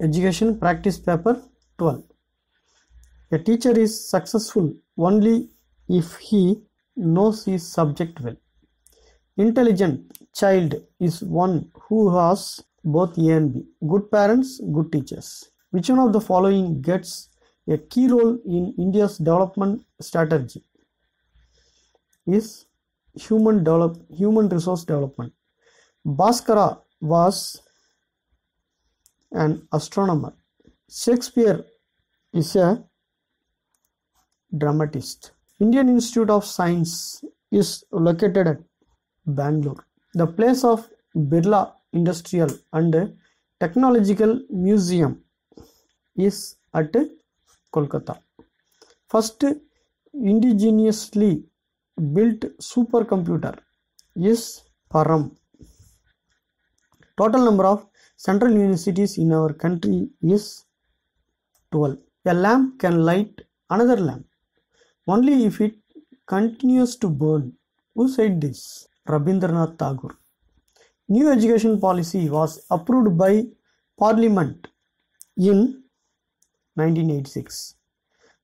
Education practice paper 12. A teacher is successful only if he knows his subject well. Intelligent child is one who has both A and B. Good parents, good teachers. Which one of the following gets a key role in India's development strategy? Is human resource development. Bhaskara was an astronomer. Shakespeare is a dramatist. Indian Institute of Science is located at Bangalore. The place of Birla Industrial and Technological Museum is at Kolkata. First indigenously built supercomputer is Param. Total number of central universities in our country is 12. A lamp can light another lamp only if it continues to burn. Who said this? Rabindranath Tagore. New education policy was approved by Parliament in 1986.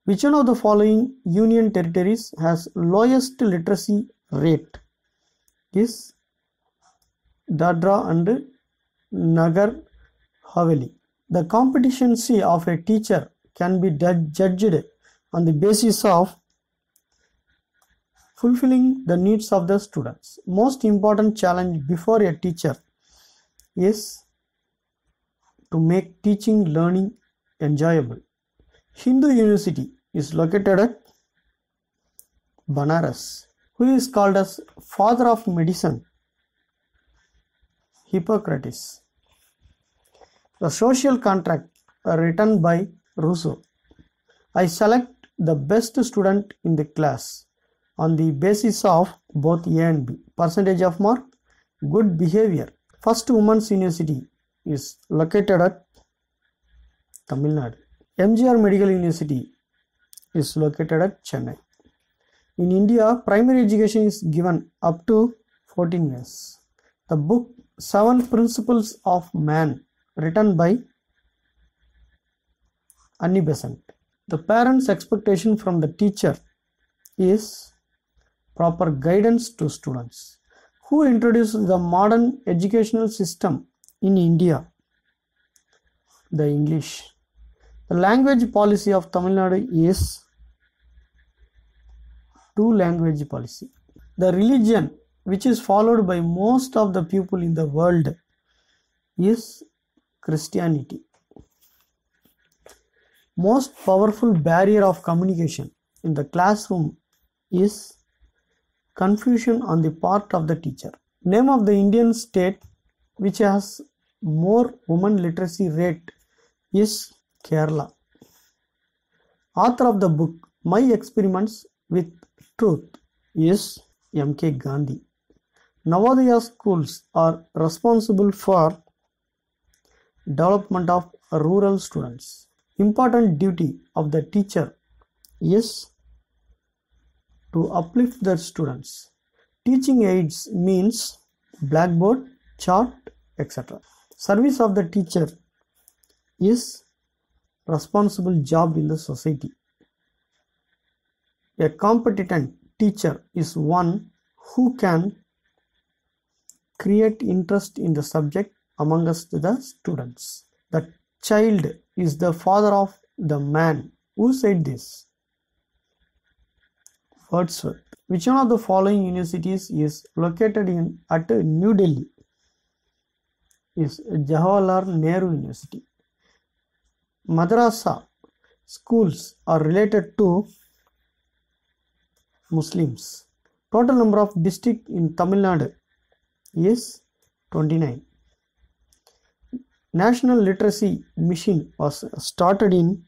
Which one of the following union territories has lowest literacy rate? Is Dadra and Nagar Haveli. The competency of a teacher can be judged on the basis of fulfilling the needs of the students. Most important challenge before a teacher is to make teaching learning enjoyable. Hindu University is located at Banaras. Who is called as father of medicine? Hippocrates. The social contract written by Rousseau. I select the best student in the class on the basis of both A and B. Percentage of mark, good behavior. First women's university is located at Tamil Nadu. MGR Medical University is located at Chennai. In India, primary education is given up to 14 years. The book 7 Principles of Man, written by Annie Besant. The parent's expectation from the teacher is proper guidance to students. Who introduced the modern educational system in India? The English. The language policy of Tamil Nadu is 2-language policy. The religion which is followed by most of the people in the world is Christianity. Most powerful barrier of communication in the classroom is confusion on the part of the teacher. Name of the Indian state which has more women literacy rate is Kerala. Author of the book My Experiments with Truth is M.K. Gandhi. Navodaya schools are responsible for development of rural students. Important duty of the teacher is to uplift their students. Teaching aids means blackboard, chart, etc. Service of the teacher is responsible job in the society. A competent teacher is one who can create interest in the subject amongst the students. The child is the father of the man. Who said this? Wordsworth. Which one of the following universities is located at New Delhi? Is Jawaharlal Nehru University. Madrasa schools are related to Muslims. Total number of districts in Tamil Nadu is 29. National Literacy Mission was started in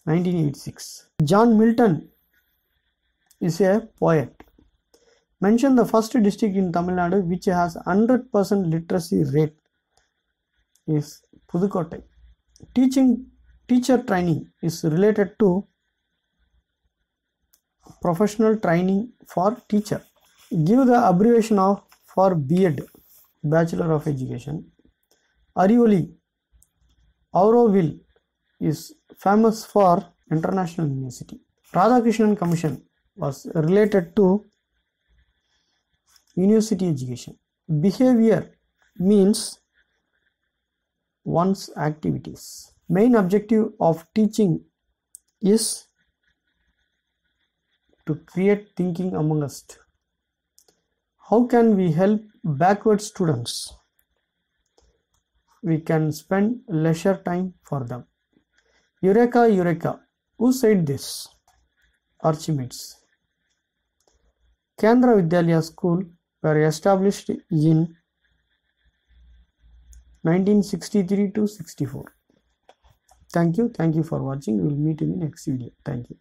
1986. John Milton is a poet. Mention the first district in Tamil Nadu which has 100% literacy rate. Is Pudukottai. Teacher training is related to professional training for teacher. Give the abbreviation for B.Ed, Bachelor of Education. Arivoli Auroville is famous for international university. Radhakrishnan Commission was related to university education. Behavior means one's activities. Main objective of teaching is to create thinking among us. How can we help backward students? We can spend leisure time for them. Eureka, Eureka. Who said this? Archimedes. Kendra Vidyalaya School were established in 1963 to 64. Thank you for watching. We will meet in the next video. Thank you.